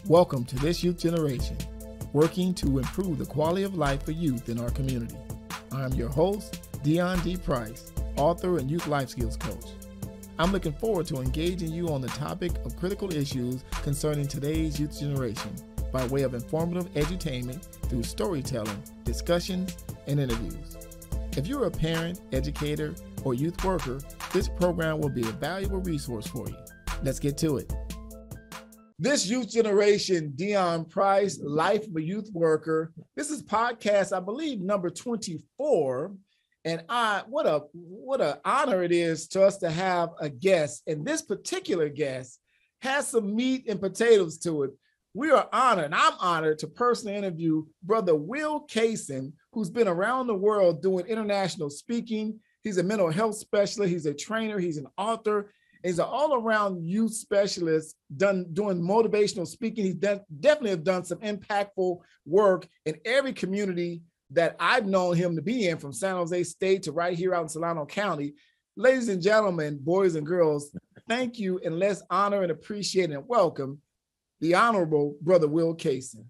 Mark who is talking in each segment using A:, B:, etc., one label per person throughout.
A: Welcome to This Youth Generation, working to improve the quality of life for youth in our community. I'm your host, Deon D. Author and youth life skills coach. I'm looking forward to engaging you on the topic of critical issues concerning today's youth generation by way of informative edutainment through storytelling, discussions, and interviews. If you're a parent, educator, or youth worker, this program will be a valuable resource for you. Let's get to it. This youth generation, Deon Price, Life of a Youth Worker. This is podcast, I believe, number 24. And what a honor it is to us to have a guest. And this particular guest has some meat and potatoes to it. We are honored, and I'm honored to personally interview Brother Wil Cason, who's been around the world doing international speaking. He's a mental health specialist. He's a trainer. He's an author. He's an all-around youth specialist doing motivational speaking. He's definitely have done some impactful work in every community that I've known him to be in, from San Jose State to right here out in Solano County. Ladies and gentlemen, boys and girls, thank you, and let's honor and appreciate and welcome the Honorable Brother Wil Cason.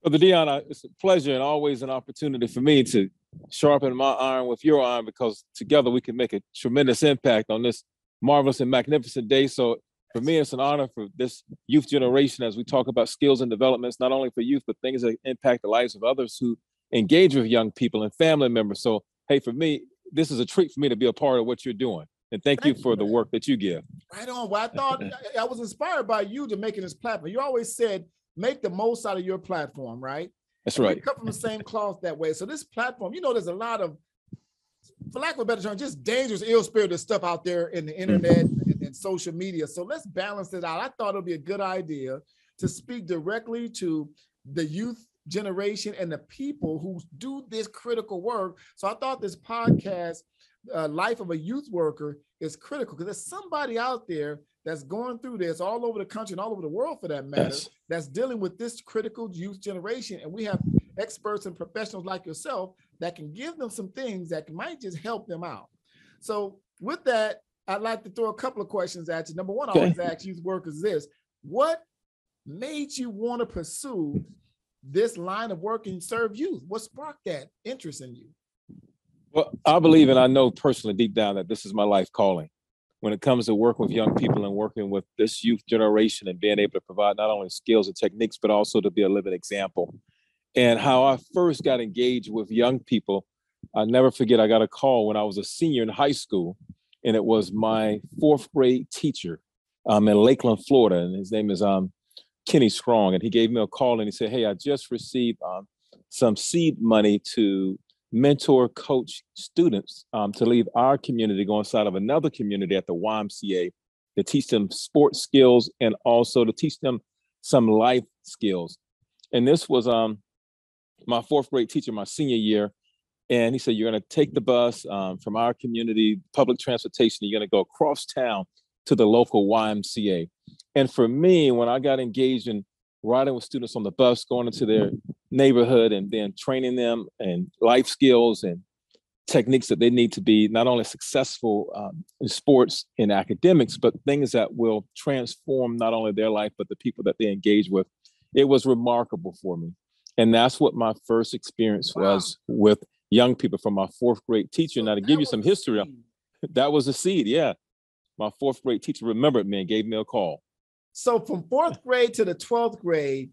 B: Brother Deon, it's a pleasure and always an opportunity for me to sharpen my iron with your iron, because together we can make a tremendous impact on this marvelous and magnificent day. So for me, it's an honor for this youth generation as we talk about skills and developments, not only for youth, but things that impact the lives of others who engage with young people and family members. So, hey, for me, this is a treat for me to be a part of what you're doing. And thank you for the work that you give.
A: Right on. Well, I thought I was inspired by you to making this platform. You always said, make the most out of your platform, right?
B: That's right.
A: We come from the same cloth that way. So this platform, there's a lot of, for lack of a better term, just dangerous, ill-spirited stuff out there in the internet and social media. So let's balance it out. I thought it would be a good idea to speak directly to the youth generation and the people who do this critical work. So I thought this podcast, Life of a Youth Worker, is critical because there's somebody out there that's going through this all over the country and all over the world, for that matter,
B: yes,
A: that's dealing with this critical youth generation. And we have experts and professionals like yourself that can give them some things that might just help them out. So with that, I'd like to throw a couple of questions at you. Number one, I always ask youth workers this: what made you want to pursue this line of work and serve youth? What sparked that interest in you?
B: Well, I believe, and I know personally deep down, that this is my life calling. When it comes to working with young people and working with this youth generation and being able to provide not only skills and techniques, but also to be a living example. And how I first got engaged with young people, I'll never forget, I got a call when I was a senior in high school, and it was my fourth grade teacher in Lakeland, Florida, and his name is Kenny Strong. And he gave me a call and he said, hey, I just received some seed money to mentor, coach students to leave our community, go inside of another community at the YMCA to teach them sports skills and also to teach them some life skills. And this was my fourth grade teacher, my senior year. And he said, you're going to take the bus from our community, public transportation. You're going to go across town to the local YMCA. And for me, when I got engaged in riding with students on the bus, going into their neighborhood and then training them and life skills and techniques that they need to be not only successful in sports and academics, but things that will transform not only their life, but the people that they engage with. It was remarkable for me. And that's what my first experience was with young people from my fourth grade teacher. Now, to give you some history, that was a seed. Yeah. My fourth grade teacher remembered me and gave me a call.
A: So from fourth grade to the 12th grade,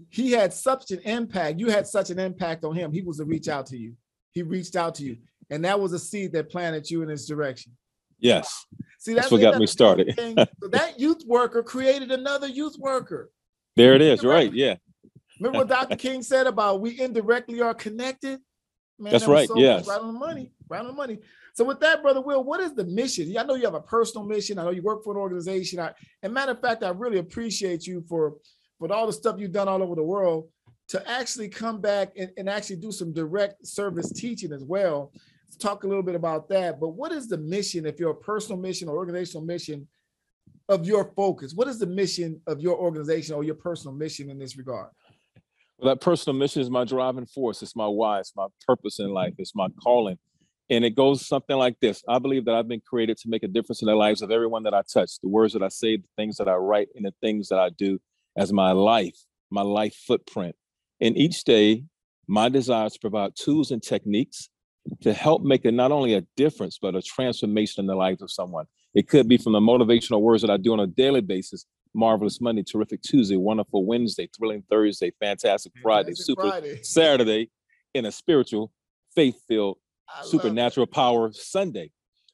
A: he had such an impact. You had such an impact on him. He was to reach out to you. He reached out to you. And that was a seed that planted you in this direction.
B: Yes.
A: See,
B: that's what got me started.
A: So that youth worker created another youth worker.
B: There it is. Right. Yeah.
A: Remember what Dr. King said about we indirectly are connected? Man,
B: that's right. Yes.
A: Right on the money. Right on the money. So with that, Brother Wil, what is the mission? I know you have a personal mission. I know you work for an organization. And matter of fact, I really appreciate you for all the stuff you've done all over the world to actually come back and actually do some direct service teaching as well. Let's talk a little bit about that. But what is the mission, if you're a personal mission or organizational mission, of your focus? What is the mission of your organization or your personal mission in this regard?
B: Well, that personal mission is my driving force. It's my why. It's my purpose in life. It's my calling. And it goes something like this. I believe that I've been created to make a difference in the lives of everyone that I touch, the words that I say, the things that I write, and the things that I do as my life footprint. And each day, my desire is to provide tools and techniques to help make it not only a difference, but a transformation in the life of someone. It could be from the motivational words that I do on a daily basis: marvelous Monday, terrific Tuesday, wonderful Wednesday, thrilling Thursday, fantastic Friday, super Saturday, and a spiritual, faith-filled, supernatural power Sunday.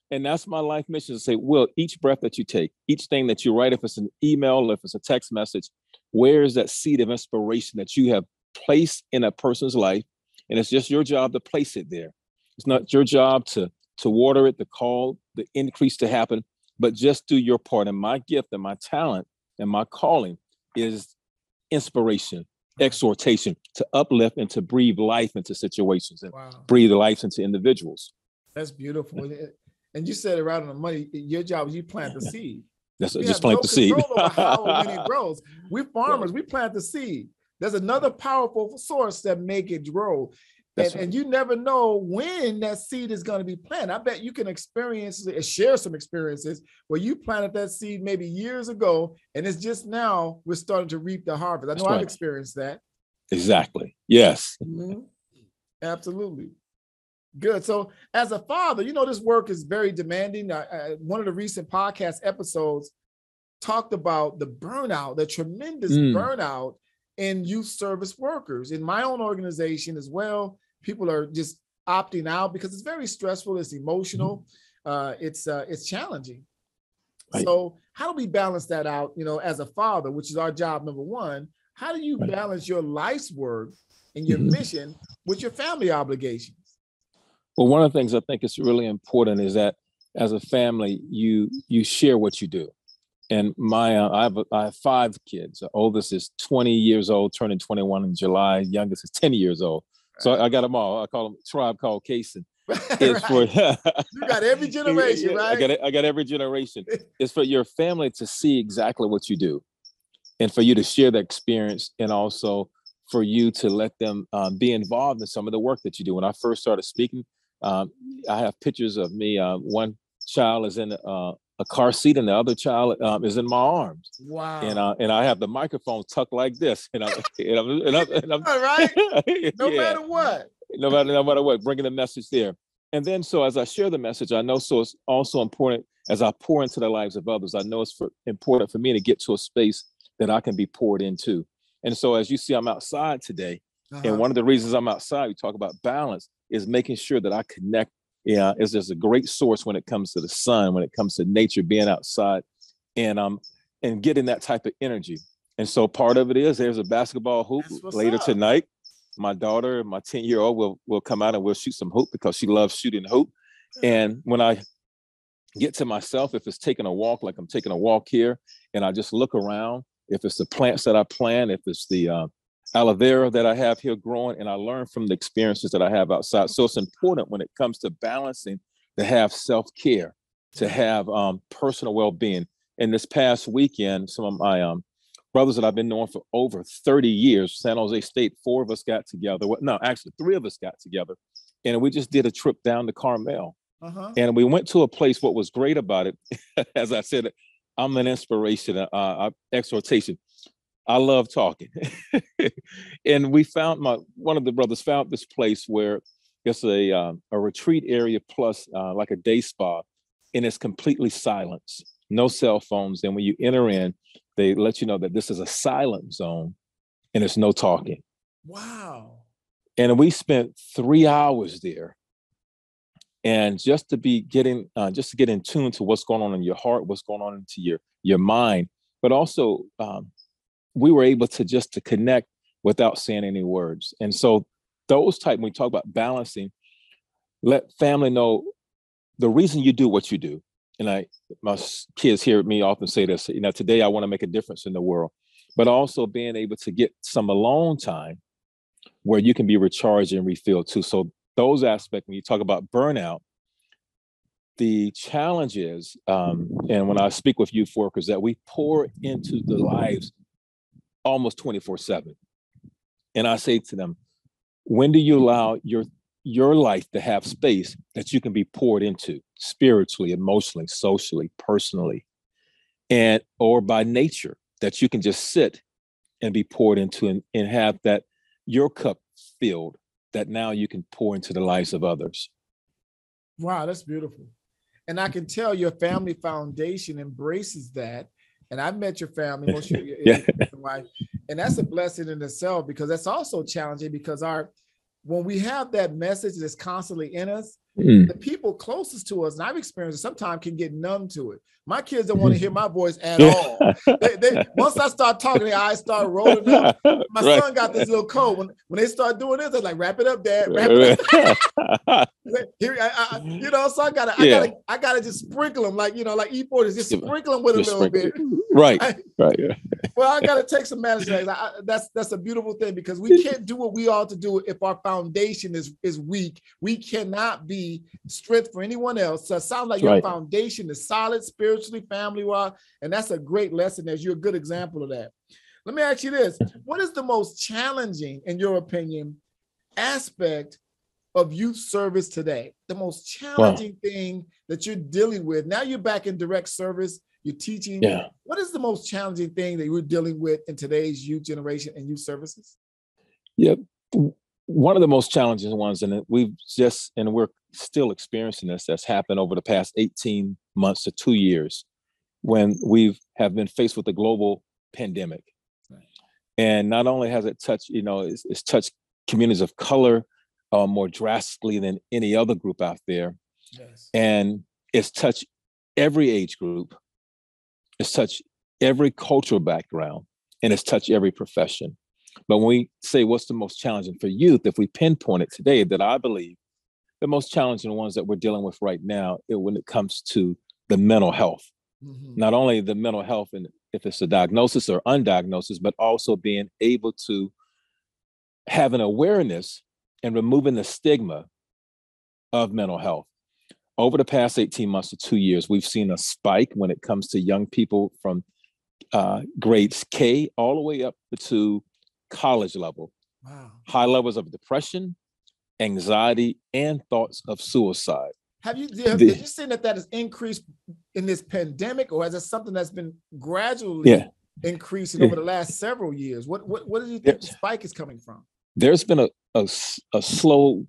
B: And that's my life mission, to say, Will, each breath that you take, each thing that you write, if it's an email, if it's a text message, where is that seed of inspiration that you have placed in a person's life? And it's just your job to place it there. It's not your job to water it, to call the increase to happen, but just do your part. And my gift and my talent and my calling is inspiration, exhortation, to uplift and to breathe life into situations and breathe life into individuals.
A: That's beautiful. And you said it right on the money. Your job is you plant the seed.
B: That's just plant the seed.
A: Over how and when it grows. We farmers, we plant the seed. There's another powerful source that make it grow. And you never know when that seed is going to be planted. I bet you can share some experiences where you planted that seed maybe years ago, and it's just now we're starting to reap the harvest. I know I've experienced that.
B: Exactly. Yes.
A: Mm-hmm. Absolutely. Good. So as a father, this work is very demanding. One of the recent podcast episodes talked about the burnout, the tremendous burnout in youth service workers. In my own organization as well, people are just opting out because it's very stressful. It's emotional. It's challenging. Right. So how do we balance that out, as a father, which is our job number one? How do you balance your life's work and your mission with your family obligations?
B: Well, one of the things I think is really important is that as a family, you share what you do. And I have 5 kids. The oldest is 20 years old, turning 21 in July. Youngest is 10 years old. So I got them all. I call them Tribe Called Cason.
A: You got every generation, right?
B: I got every generation. It's for your family to see exactly what you do, and for you to share that experience, and also for you to let them be involved in some of the work that you do. When I first started speaking, I have pictures of me. One child is in a car seat, and the other child is in my arms.
A: Wow!
B: And I have the microphone tucked like this, and I'm
A: all right. No matter what.
B: No matter what, bringing the message there. And then, so as I share the message, I know so it's also important as I pour into the lives of others. I know it's important for me to get to a space that I can be poured into. And so, as you see, I'm outside today, and one of the reasons I'm outside, we talk about balance, is making sure that I connect. Is there's a great source when it comes to the sun, when it comes to nature, being outside, and getting that type of energy. And so part of it is there's a basketball hoop later tonight. My daughter, my 10-year-old, will come out and we'll shoot some hoop because she loves shooting hoop. And when I get to myself, if it's taking a walk, like I'm taking a walk here, and I just look around, if it's the plants that I plant, if it's the aloe vera that I have here growing, and I learn from the experiences that I have outside. So it's important when it comes to balancing to have self-care, to have personal well-being. And this past weekend, some of my brothers that I've been knowing for over 30 years, San Jose State, 4 of us got together. No, actually 3 of us got together, and we just did a trip down to Carmel. And we went to a place. What was great about it, as I said, I'm an inspiration, exhortation. I love talking. And we found one of the brothers found this place where it's a retreat area plus like a day spa, and it's completely silence, no cell phones. And when you enter in, they let you know that this is a silent zone and it's no talking.
A: Wow.
B: And we spent 3 hours there. And just to get in tune to what's going on in your heart, what's going on into your mind, but also we were able to connect without saying any words. And so those type, when we talk about balancing, let family know the reason you do what you do. And my kids hear me often say this, today I want to make a difference in the world, but also being able to get some alone time where you can be recharged and refilled too. So those aspects, when you talk about burnout, the challenge is, and when I speak with youth workers, that we pour into the lives almost 24/7. And I say to them, when do you allow your life to have space that you can be poured into spiritually, emotionally, socially, personally, and or by nature, that you can just sit and be poured into and have that your cup filled, that now you can pour into the lives of others.
A: Wow, that's beautiful. And I can tell your family foundation embraces that. And I've met your family, most of your wife, and that's a blessing in itself, because that's also challenging, because when we have that message that's constantly in us, the people closest to us, and I've experienced it, sometimes can get numb to it. My kids don't want to hear my voice at all. Once I start talking, their eyes start rolling up. My son got this little code. When they start doing this, they're like, "Wrap it up, Dad. Wrap it up." So I gotta just sprinkle them, like E40, just sprinkle them with a little bit.
B: Right.
A: Well, I gotta take some management. That's a beautiful thing, because we can't do what we ought to do if our foundation is weak. We cannot be strength for anyone else. So it sounds like your foundation is solid, spiritually, family-wise, and that's a great lesson, as you're a good example of that. Let me ask you this. What is the most challenging, in your opinion, aspect of youth service today? The most challenging thing that you're dealing with? Now you're back in direct service, you're teaching. Yeah. What is the most challenging thing that you're dealing with in today's youth generation and youth services?
B: Yeah. One of the most challenging ones, and we're still experiencing this, that's happened over the past 18 months to 2 years, when we have been faced with a global pandemic. Right. And not only has it touched, it's touched communities of color more drastically than any other group out there. Yes. And it's touched every age group. It's touched every cultural background, and it's touched every profession. But when we say what's the most challenging for youth, if we pinpoint it today, that I believe the most challenging ones that we're dealing with right now, when it comes to the mental health, not only the mental health, and if it's a diagnosis or undiagnosis, but also being able to have an awareness and removing the stigma of mental health. Over the past 18 months to 2 years, we've seen a spike when it comes to young people from grades K all the way up to college level. Wow. High levels of depression, anxiety, and thoughts of suicide.
A: Have you seen that has increased in this pandemic, or is it something that's been gradually increasing over the last several years? What do you think the spike is coming from?
B: There's been a slow,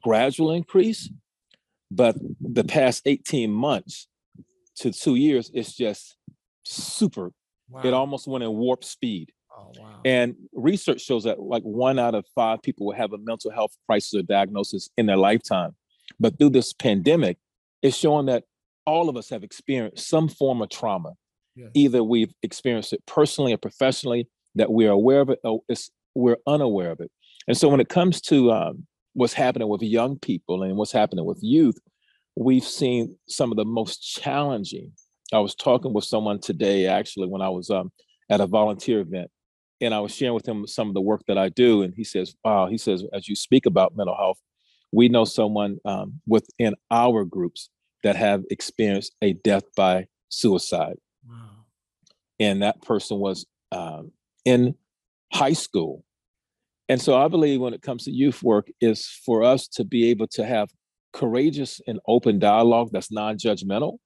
B: gradual increase, but the past 18 months to 2 years, it's just super. Wow. It almost went in warp speed. Oh, wow. And research shows that like 1 out of 5 people will have a mental health crisis or diagnosis in their lifetime. But through this pandemic, it's showing that all of us have experienced some form of trauma. Yes. Either we've experienced it personally or professionally, that we're aware of it, or we're unaware of it. And so when it comes to what's happening with young people and what's happening with youth, we've seen some of the most challenging. I was talking with someone today, actually, when I was at a volunteer event, and I was sharing with him some of the work that I do. And he says, wow, as you speak about mental health, we know someone within our groups that have experienced a death by suicide. Wow. And that person was in high school. And so I believe when it comes to youth work is for us to be able to have courageous and open dialogue that's non-judgmental.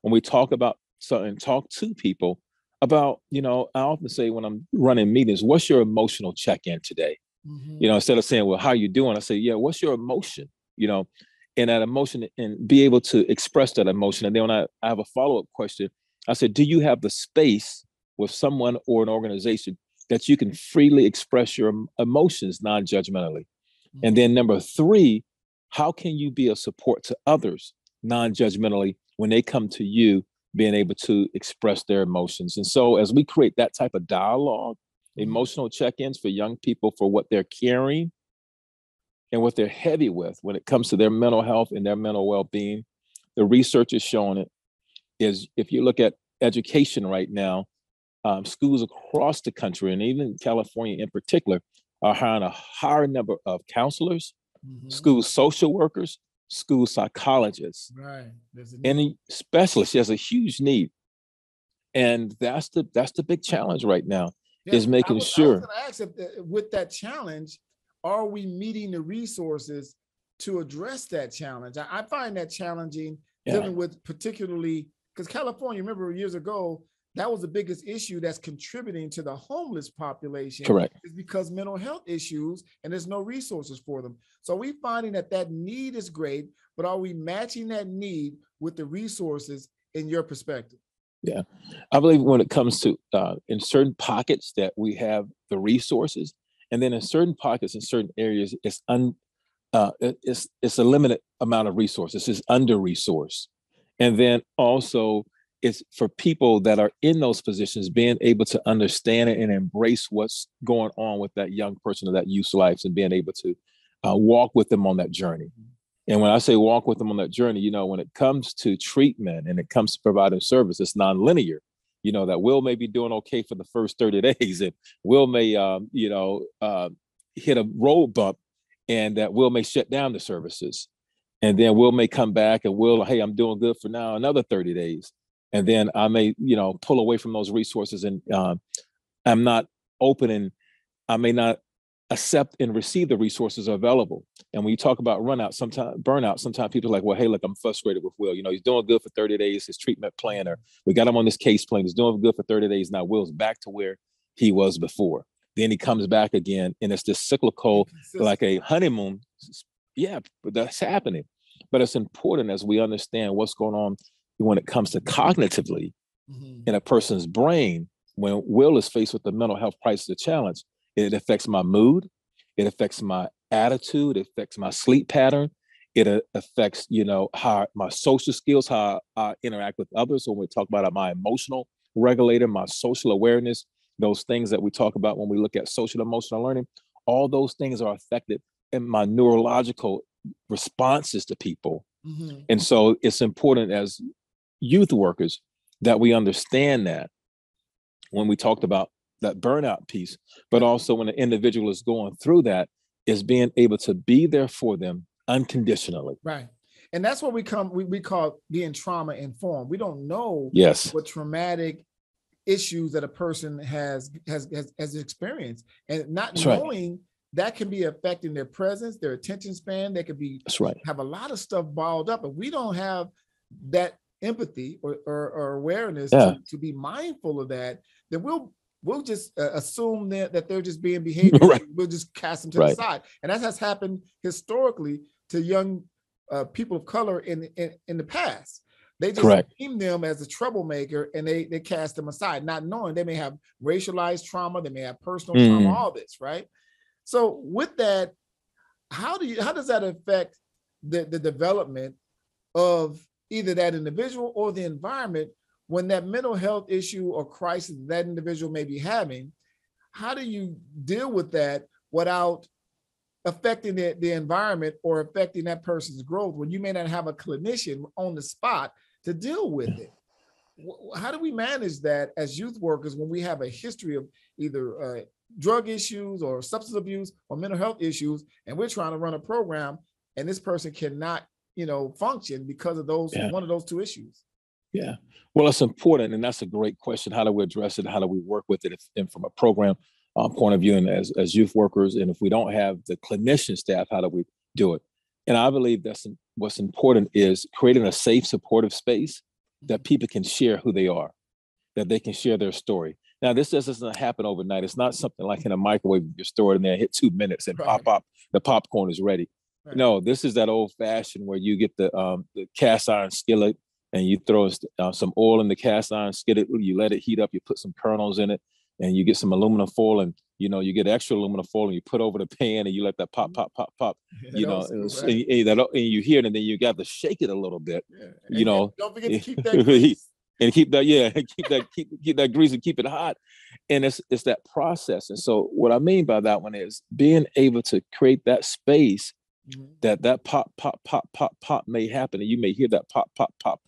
B: When we talk about and talk to people about, I often say when I'm running meetings, what's your emotional check-in today? Mm-hmm. Instead of saying, well, how you doing? I say, yeah, what's your emotion? And that emotion, and be able to express that emotion. And then when I have a follow-up question, I said, do you have the space with someone or an organization that you can freely express your emotions non-judgmentally? Mm-hmm. And then number 3, how can you be a support to others non-judgmentally when they come to you, being able to express their emotions? And so as we create that type of dialogue, emotional check-ins for young people for what they're carrying and what they're heavy with when it comes to their mental health and their mental well-being, the research is showing it is, if you look at education right now, schools across the country, and even California in particular, are hiring a higher number of counselors, school social workers, school psychologists, right? Any specialists. There's a huge need, and that's the big challenge right now. Is making sure.
A: I was going to ask, with that challenge, are we meeting the resources to address that challenge? I find that challenging,
B: Yeah.
A: dealing with, particularly because California, remember years ago, that was the biggest issue that's contributing to the homeless population.
B: Correct.
A: Is because mental health issues and there's no resources for them. So we finding that need is great, but are we matching that need with the resources in your perspective?
B: Yeah, I believe when it comes to in certain pockets that we have the resources, and then in certain pockets in certain areas, it's a limited amount of resources. It's under resourced, and then also it's for people that are in those positions being able to understand it and embrace what's going on with that young person or that youth's lives, and being able to walk with them on that journey. And when I say walk with them on that journey, when it comes to treatment and it comes to providing service, it's nonlinear. That Wil may be doing okay for the first 30 days, and Wil may, hit a road bump, and that Wil may shut down the services. And then Wil may come back and hey, I'm doing good for now, another 30 days. And then I may, pull away from those resources, and I'm not open, and I may not accept and receive the resources available. And when you talk about burnout, sometimes people are like, well, hey, look, I'm frustrated with Wil. He's doing good for 30 days, his treatment plan, or we got him on this case plan. He's doing good for 30 days. Now Wil's back to where he was before. Then he comes back again, and it's this cyclical, like a honeymoon. Yeah, but that's happening. But it's important as we understand what's going on when it comes to cognitively in a person's brain. When Wil is faced with the mental health crisis or challenge, it affects my mood. It affects my attitude. It affects my sleep pattern. It affects, how my social skills, how I interact with others. So when we talk about my emotional regulator, my social awareness, those things that we talk about when we look at social emotional learning, all those things are affected in my neurological responses to people. And so it's important as youth workers that we understand that when we talked about that burnout piece, but also when an individual is going through that, is being able to be there for them unconditionally.
A: Right. And that's what we call being trauma informed. We don't know what traumatic issues that a person has experienced, and not knowing that can be affecting their presence, their attention span. They could be have a lot of stuff balled up, and we don't have that empathy or awareness to be mindful of that. Then we'll just assume that they're just being behavioral. We'll just cast them to the side, and that has happened historically to young people of color in the past. They just deem them as a troublemaker, and they cast them aside, not knowing they may have racialized trauma, they may have personal trauma, all this, right? So with that, how does that affect the development of either that individual or the environment when that mental health issue or crisis that individual may be having? How do you deal with that without affecting the environment or affecting that person's growth when you may not have a clinician on the spot to deal with it? How do we manage that as youth workers when we have a history of either drug issues or substance abuse or mental health issues, and we're trying to run a program and this person cannot, function because of one of those two issues?
B: Yeah. Well, it's important. And that's a great question. How do we address it? How do we work with it? And from a program point of view, and as youth workers, and if we don't have the clinician staff, how do we do it? And I believe what's important is creating a safe, supportive space that people can share who they are, that they can share their story. Now, this just doesn't happen overnight. It's not something like in a microwave, you store it in there, hit 2 minutes and pop, the popcorn is ready. Right. No, this is that old fashioned where you get the cast iron skillet and you throw some oil in the cast iron skillet, you let it heat up, you put some kernels in it, and you get some aluminum foil, and you get extra aluminum foil, and you put over the pan, and you let that pop. And you hear it, and then you got to shake it a little bit. Yeah.
A: Don't forget to keep that grease.
B: And keep that grease and keep it hot. And it's that process. And so what I mean by that one is being able to create that space that pop may happen, and you may hear that pop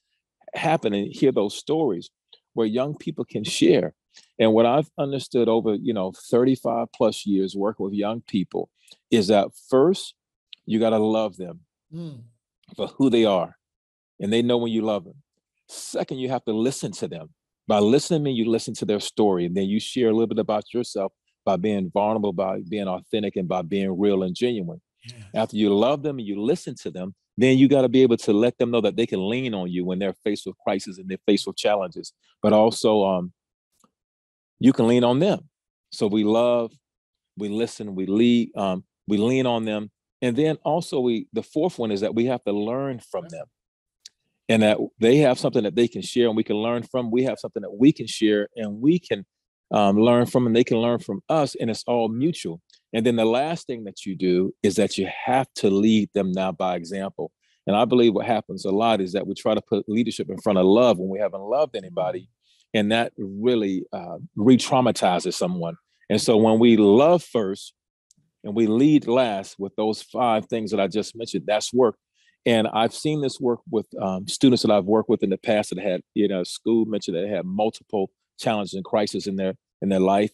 B: happen and hear those stories where young people can share. And what I've understood over 35 plus years working with young people is that first you got to love them for who they are, and they know when you love them. Second, you have to listen to them. By listening, you listen to their story, and then you share a little bit about yourself by being vulnerable, by being authentic, and by being real and genuine. After you love them and you listen to them, then you got to be able to let them know that they can lean on you when they're faced with crisis and they're faced with challenges. But also, you can lean on them. So we love, we listen, we lead, we lean on them. And then also the fourth one is that we have to learn from them, and that they have something that they can share and we can learn from. We have something that we can share and we can learn from, and they can learn from us, and it's all mutual. And then the last thing that you do is that you have to lead them now by example. And I believe what happens a lot is that we try to put leadership in front of love when we haven't loved anybody. And that really re-traumatizes someone. And so when we love first and we lead last with those 5 things that I just mentioned, that's work. And I've seen this work with students that I've worked with in the past that had, school mentioned that had multiple challenges and crises in their life.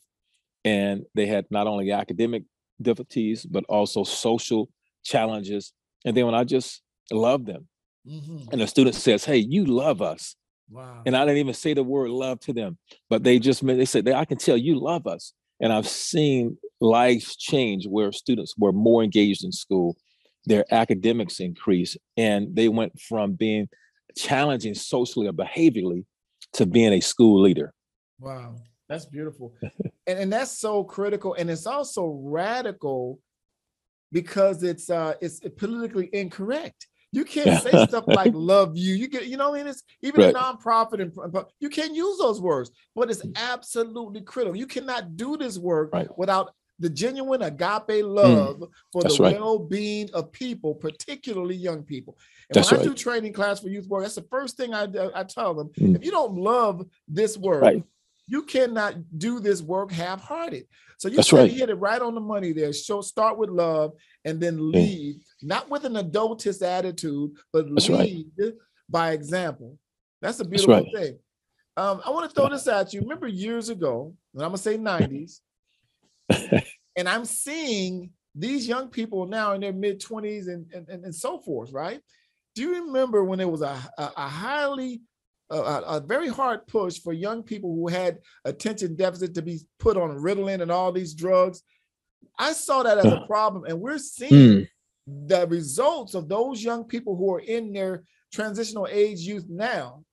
B: And they had not only academic difficulties, but also social challenges. And then when I just love them, and the student says, "Hey, you love us."
A: Wow.
B: And I didn't even say the word love to them, but they said, "I can tell you love us." And I've seen lives change where students were more engaged in school, their academics increased, and they went from being challenging socially or behaviorally to being a school leader.
A: Wow, that's beautiful. and that's so critical. And it's also radical because it's politically incorrect. You can't say stuff like love you. You get, it's even a nonprofit and you can't use those words, but it's absolutely critical. You cannot do this work without the genuine agape love for the well-being of people, particularly young people. And when I do training class for youth work, that's the first thing I tell them. If you don't love this work, you cannot do this work half-hearted. So you hit it right on the money there. So start with love and then lead, not with an adultist attitude, but lead by example. That's a beautiful thing. I want to throw this at you. Remember years ago, and I'm going to say 90s, and I'm seeing these young people now in their mid-20s and so forth, right? Do you remember when there was a very hard push for young people who had attention deficit to be put on Ritalin and all these drugs? I saw that as a problem, and we're seeing the results of those young people who are in their transitional age youth now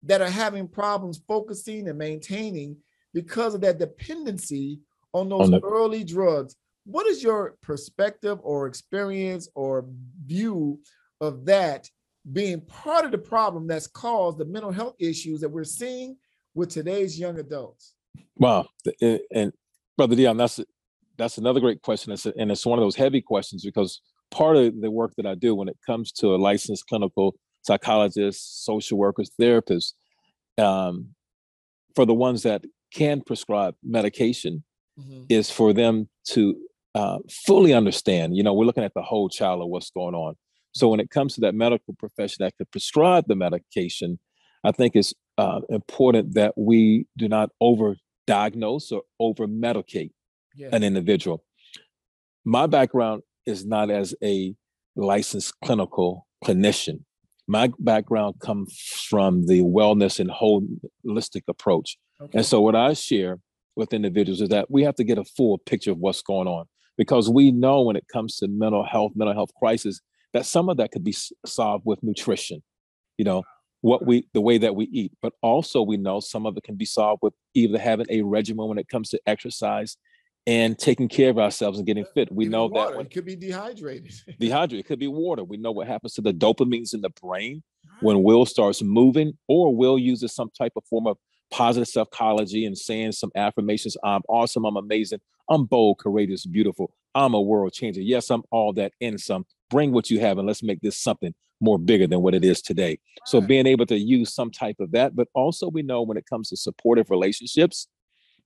A: that are having problems focusing and maintaining because of that dependency on those early drugs. What is your perspective or experience or view of that being part of the problem that's caused the mental health issues that we're seeing with today's young adults?
B: Wow. And Brother Deon, that's another great question. And it's one of those heavy questions because part of the work that I do when it comes to a licensed clinical psychologist, social workers, therapists, for the ones that can prescribe medication, is for them to fully understand, we're looking at the whole child of what's going on. So when it comes to that medical profession that could prescribe the medication, I think it's important that we do not over-diagnose or over-medicate an individual. My background is not as a licensed clinical clinician. My background comes from the wellness and holistic approach. And so what I share with individuals is that we have to get a full picture of what's going on, because we know when it comes to mental health crisis, that some of that could be solved with nutrition, the way that we eat, but also we know some of it can be solved with either having a regimen when it comes to exercise and taking care of ourselves and getting fit. We know
A: water.
B: That
A: it could be dehydrated.
B: It could be water. We know what happens to the dopamines in the brain when Will starts moving, or Will uses some type of form of positive psychology and saying some affirmations. I'm awesome. I'm amazing. I'm bold, courageous, beautiful. I'm a world changer. Yes, I'm all that and some. Bring what you have and let's make this something more bigger than what it is today. So being able to use some type of that, but also we know when it comes to supportive relationships,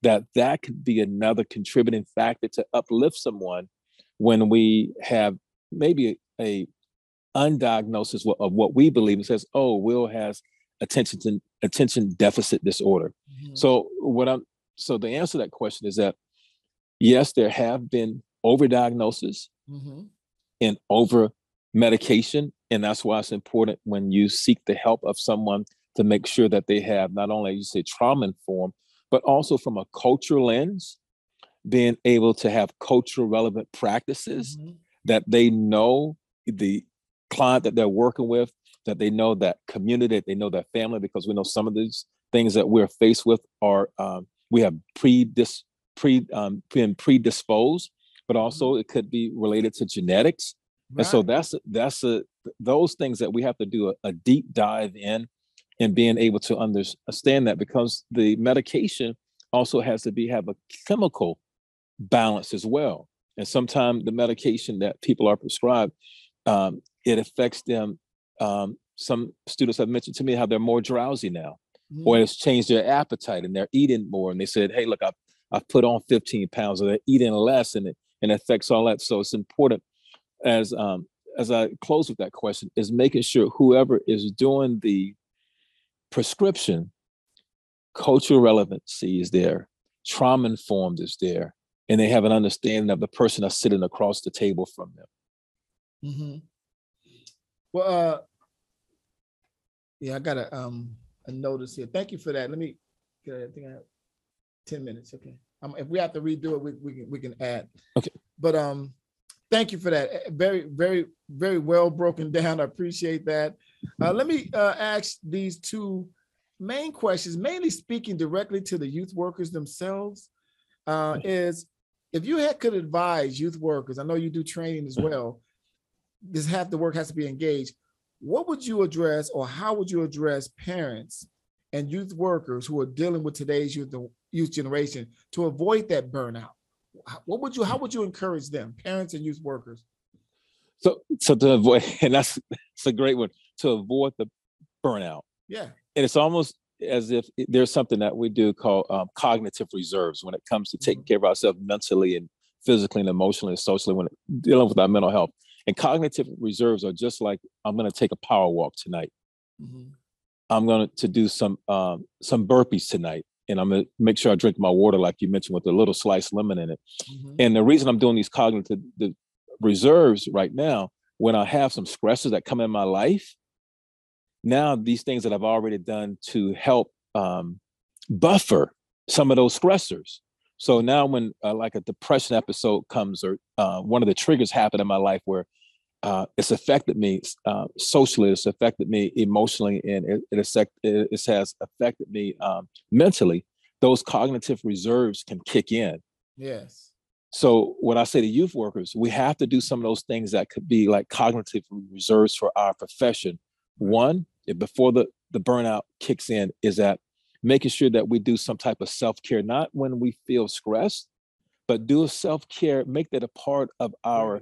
B: that could be another contributing factor to uplift someone when we have maybe a undiagnosis of what we believe and says, "Oh, Will has attention deficit disorder." So the answer to that question is that yes, there have been overdiagnoses and over medication, and that's why it's important when you seek the help of someone to make sure that they have not only, you say, trauma informed, but also from a cultural lens, being able to have cultural relevant practices that they know the client that they're working with, that they know that community, that they know that family, because we know some of these things that we're faced with are we have been predisposed, but also it could be related to genetics. Right. And so that's those things that we have to do a deep dive in and being able to understand that, because the medication also has to have a chemical balance as well. And sometimes the medication that people are prescribed, it affects them. Some students have mentioned to me how they're more drowsy now, or it's changed their appetite and they're eating more. And they said, hey, look, I've put on 15 pounds, or they're eating less, and it affects all that. So it's important, as I close with that question, is making sure whoever is doing the prescription, cultural relevancy is there, trauma informed is there, and they have an understanding of the person that's sitting across the table from them.
A: Mm-hmm. Well, yeah, I got a notice here. Thank you for that. Let me get. I think I have 10 minutes. Okay. If we have to redo it, we can add.
B: Okay.
A: But thank you for that. Very, very, very well broken down. I appreciate that. Let me ask these two main questions, mainly speaking directly to the youth workers themselves. Is if you could advise youth workers, I know you do training as well, the work has to be engaged. What would you address, or how would you address parents and youth workers who are dealing with today's youth generation to avoid that burnout? How would you encourage them, parents and youth workers?
B: So to avoid, and that's a great one, to avoid the burnout.
A: Yeah. And
B: it's almost as if there's something that we do called cognitive reserves when it comes to taking care of ourselves mentally and physically and emotionally and socially when dealing with our mental health. And cognitive reserves are just like, I'm going to take a power walk tonight. Mm-hmm. I'm going to do some burpees tonight. And I'm going to make sure I drink my water, like you mentioned, with a little sliced lemon in it. Mm-hmm. And the reason I'm doing these cognitive reserves right now, when I have some stressors that come in my life, now these things that I've already done to help buffer some of those stressors. So now when like a depression episode comes, or one of the triggers happen in my life where it's affected me socially, it's affected me emotionally, and it has affected me mentally, those cognitive reserves can kick in.
A: Yes.
B: So what I say to youth workers, we have to do some of those things that could be like cognitive reserves for our profession. One, before the burnout kicks in, is that making sure that we do some type of self-care, not when we feel stressed, but do a self-care, make that a part of our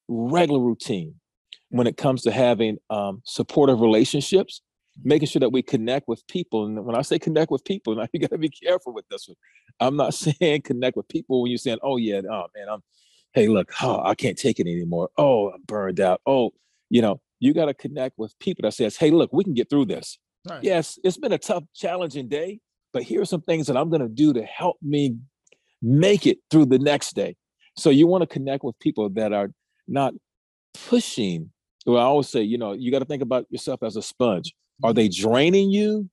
B: regular routine when it comes to having supportive relationships, making sure that we connect with people. And when I say connect with people, now you got to be careful with this one. I'm not saying connect with people when you're saying, oh yeah, oh man, hey, look, I can't take it anymore. Oh, I'm burned out. Oh, you got to connect with people that says, hey, look, we can get through this. Right. Yes, it's been a tough, challenging day, but here are some things that I'm going to do to help me make it through the next day. So you want to connect with people that are not pushing. Well, I always say, you got to think about yourself as a sponge. Are they draining you,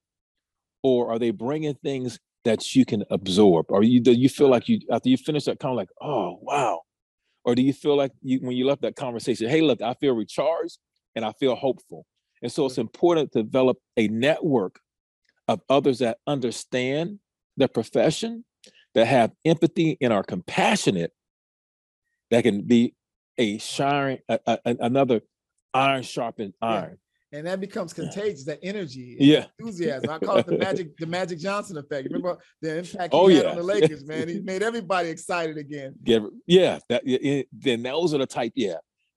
B: or are they bringing things that you can absorb? Or do you feel like after you finish that, kind of like, oh, wow. Or do you feel like when you left that conversation, hey, look, I feel recharged and I feel hopeful. And so it's important to develop a network of others that understand their profession, that have empathy and are compassionate, that can be another iron sharpened iron.
A: Yeah. And that becomes contagious, that energy,
B: yeah,
A: enthusiasm. I call it the Magic Johnson effect. Remember the impact he had on the Lakers, man? He made everybody excited again.
B: Yeah, then those are the type,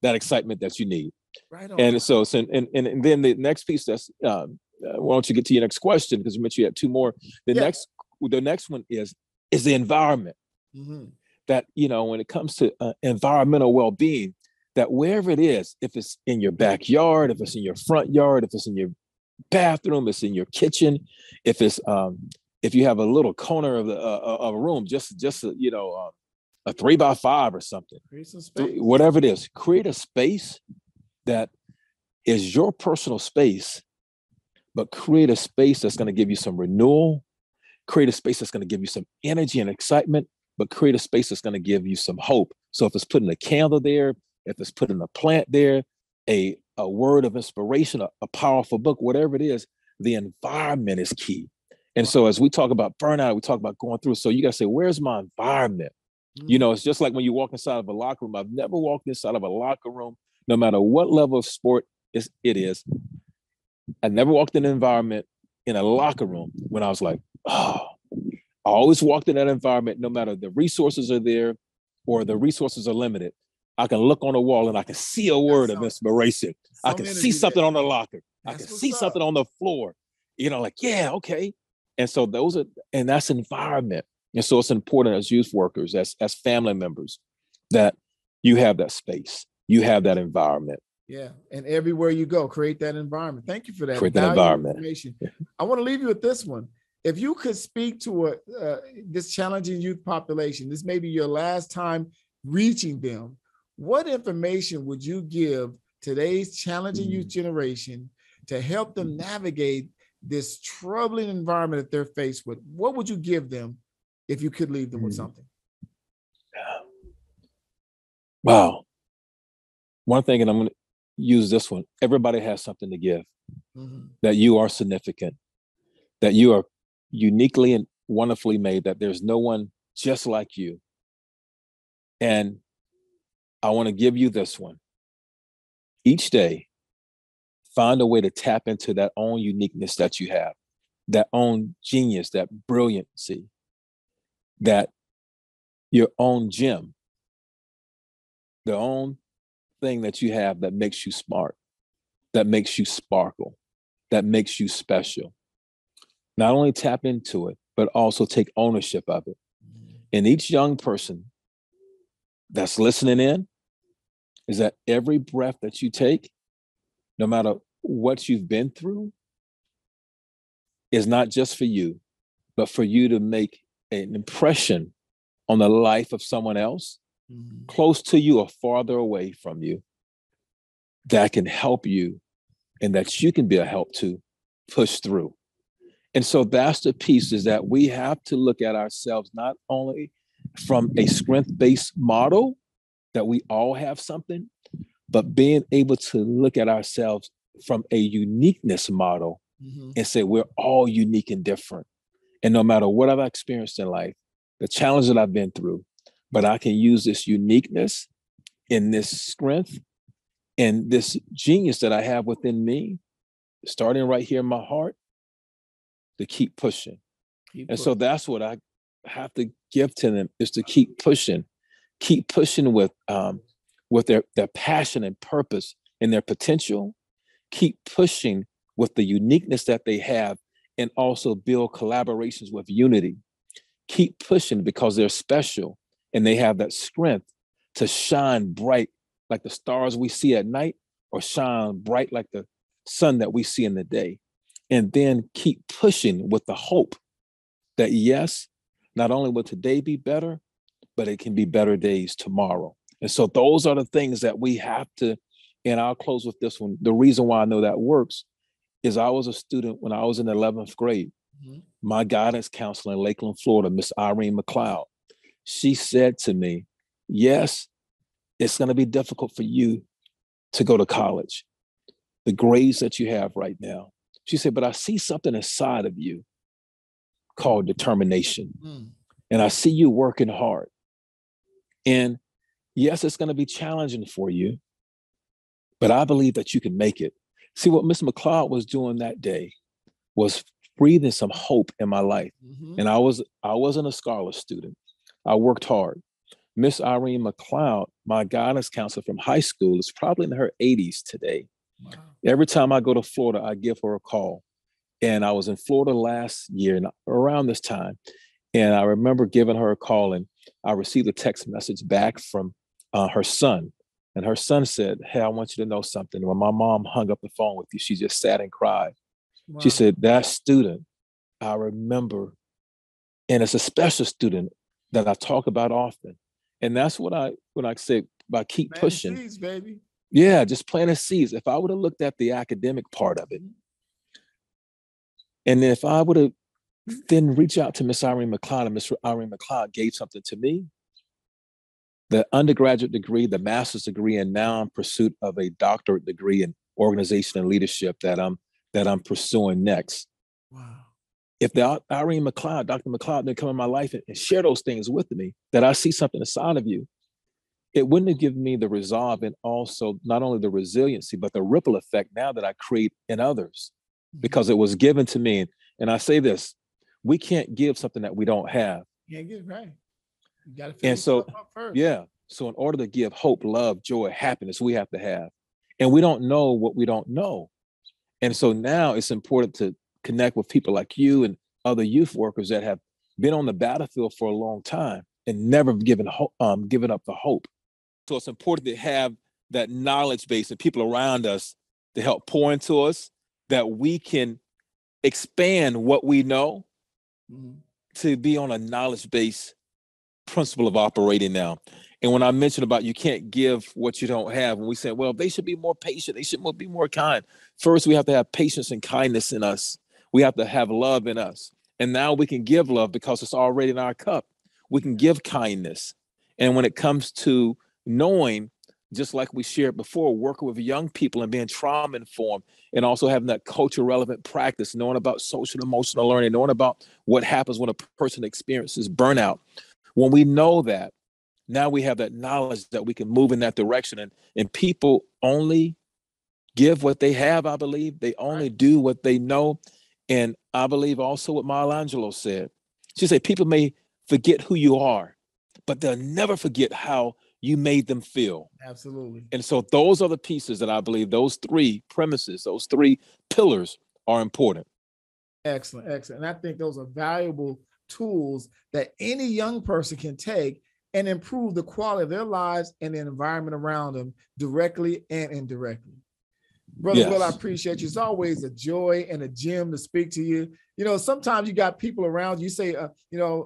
B: that excitement that you need.
A: Right on.
B: And so, and then the next piece, that's why don't you get to your next question, because you mentioned you had two more. The next one is the environment. Mm-hmm. That when it comes to environmental well-being, that wherever it is, if it's in your backyard, if it's in your front yard, if it's in your bathroom, it's in your kitchen, if it's if you have a little corner of a room, just a 3x5 or something, whatever it is, create a space that is your personal space, but create a space that's going to give you some renewal, create a space that's going to give you some energy and excitement, but create a space that's going to give you some hope. So if it's putting a candle there, if it's putting a plant there, a word of inspiration, a powerful book, whatever it is, the environment is key. And so as we talk about burnout, we talk about going through. So you got to say, where's my environment? You know, it's just like when you walk inside of a locker room. I've never walked inside of a locker room, no matter what level of sport it is. I never walked in an environment in a locker room when I was like, oh, I always walked in that environment, no matter the resources are there or the resources are limited. I can look on the wall and I can see a word of inspiration. I can see something on the locker. I can see something on the floor. You know, like, yeah, okay. And so that's environment. And so it's important as youth workers, as family members, that you have that space, you have that environment.
A: Yeah. And everywhere you go, create that environment. Thank you for that.
B: Create that environment.
A: Information. I want to leave you with this one. If you could speak to this challenging youth population, this may be your last time reaching them, what information would you give today's challenging youth generation to help them navigate this troubling environment that they're faced with? What would you give them if you could leave them with something?
B: Wow. One thing, and I'm going to use this one. Everybody has something to give, that you are significant, that you are uniquely and wonderfully made, that there's no one just like you. And I want to give you this one. Each day, find a way to tap into that own uniqueness that you have, that own genius, that brilliancy, that your own gem, the own thing that you have that makes you smart, that makes you sparkle, that makes you special. Not only tap into it, but also take ownership of it. And each young person that's listening in is that every breath that you take, no matter what you've been through, is not just for you, but for you to make an impression on the life of someone else, close to you or farther away from you, that can help you and that you can be a help to push through. And so that's the piece, is that we have to look at ourselves not only from a strength-based model, that we all have something, but being able to look at ourselves from a uniqueness model and say we're all unique and different. And no matter what I've experienced in life, the challenge that I've been through, but I can use this uniqueness and this strength and this genius that I have within me, starting right here in my heart, to keep pushing. So that's what I have to give to them, is to keep pushing with their passion and purpose and their potential, keep pushing with the uniqueness that they have, and also build collaborations with unity. Keep pushing because they're special and they have that strength to shine bright like the stars we see at night, or shine bright like the sun that we see in the day. And then keep pushing with the hope that, yes, not only will today be better, but it can be better days tomorrow. And so those are the things that we have to, and I'll close with this one. The reason why I know that works is I was a student when I was in 11th grade. My guidance counselor in Lakeland, Florida, Miss Irene McLeod, she said to me, yes, it's going to be difficult for you to go to college, the grades that you have right now. She said, but I see something inside of you called determination. And I see you working hard. And yes, it's going to be challenging for you, but I believe that you can make it. See, what Miss McLeod was doing that day was breathing some hope in my life. And I wasn't a scholar student. I worked hard. Miss Irene McLeod, my guidance counselor from high school, is probably in her 80s today. Wow. Every time I go to Florida, I give her a call. And I was in Florida last year, and around this time, and I remember giving her a call, and I received a text message back from her son. And her son said, hey, I want you to know something. When my mom hung up the phone with you, she just sat and cried. Wow. She said, that student, I remember, and it's a special student that I talk about often. And that's what I say, by keep pushing.
A: Seeds, baby.
B: Yeah, just planting seeds. If I would have looked at the academic part of it, and then if I would have then reached out to Miss Irene McLeod, and Miss Irene McLeod gave something to me, the undergraduate degree, the master's degree, and now in pursuit of a doctorate degree in organization and leadership that I'm pursuing next.
A: Wow.
B: If the Irene McLeod, Dr. McLeod, didn't come in my life and share those things with me, that I see something inside of you, it wouldn't have given me the resolve and also not only the resiliency, but the ripple effect now that I create in others, because it was given to me. And I say this, we can't give something that we don't have.
A: Yeah, get it right. You got to
B: And
A: fill yourself up first.
B: yeah. So in order to give hope, love, joy, happiness, we have to have. And we don't know what we don't know. And so now it's important to connect with people like you and other youth workers that have been on the battlefield for a long time and never given up the hope. So it's important to have that knowledge base and people around us to help pour into us, that we can expand what we know to be on a knowledge-based principle of operating now. And when I mentioned about you can't give what you don't have, when we say, well, they should be more patient, they should be more kind. First, we have to have patience and kindness in us. We have to have love in us. And now we can give love because it's already in our cup. We can give kindness. And when it comes to knowing, just like we shared before, working with young people and being trauma informed, and also having that culture relevant practice, knowing about social emotional learning, knowing about what happens when a person experiences burnout. When we know that, now we have that knowledge that we can move in that direction. And people only give what they have, I believe. They only do what they know. And I believe also what Maya Angelou said. She said, people may forget who you are, but they'll never forget how you made them feel.
A: Absolutely.
B: And so those are the pieces that I believe, those three premises, those three pillars are important.
A: Excellent, excellent. And I think those are valuable tools that any young person can take and improve the quality of their lives and the environment around them directly and indirectly. Brother
B: Yes.
A: Wil, I appreciate you. It's always a joy and a gem to speak to you. You know, sometimes you got people around you say,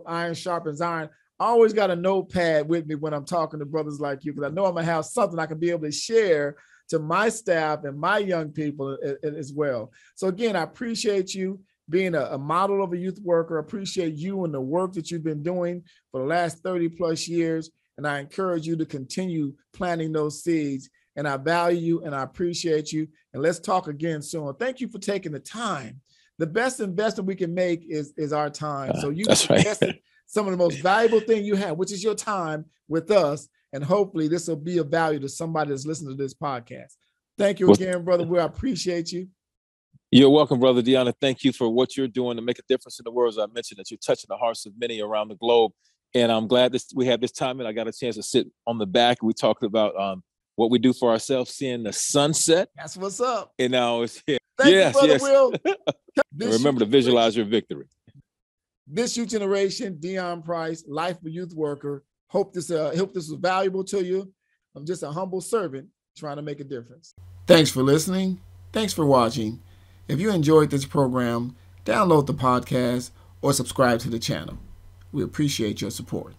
A: iron sharpens iron. I always got a notepad with me when I'm talking to brothers like you, because I know I'm going to have something I can be able to share to my staff and my young people as well. So again, I appreciate you being a model of a youth worker. I appreciate you and the work that you've been doing for the last 30 plus years. And I encourage you to continue planting those seeds. And I value you and I appreciate you. And let's talk again soon. Thank you for taking the time. The best investment we can make is our time. So you invested some of the most valuable thing you have, which is your time with us. And hopefully this will be of value to somebody that's listening to this podcast. Thank you again, Brother Wil. I appreciate you.
B: You're welcome, Brother Deon. Thank you for what you're doing to make a difference in the world. As I mentioned, that you're touching the hearts of many around the globe. And I'm glad we have this time, and I got a chance to sit on the back. We talked about what we do for ourselves, seeing the sunset.
A: That's what's up.
B: And now it's here.
A: Thank you, Brother Wil.
B: Remember to visualize your victory.
A: This Youth Generation, Deon Price, Life of a Youth Worker. Hope this was valuable to you. I'm just a humble servant trying to make a difference. Thanks for listening. Thanks for watching. If you enjoyed this program, download the podcast or subscribe to the channel. We appreciate your support.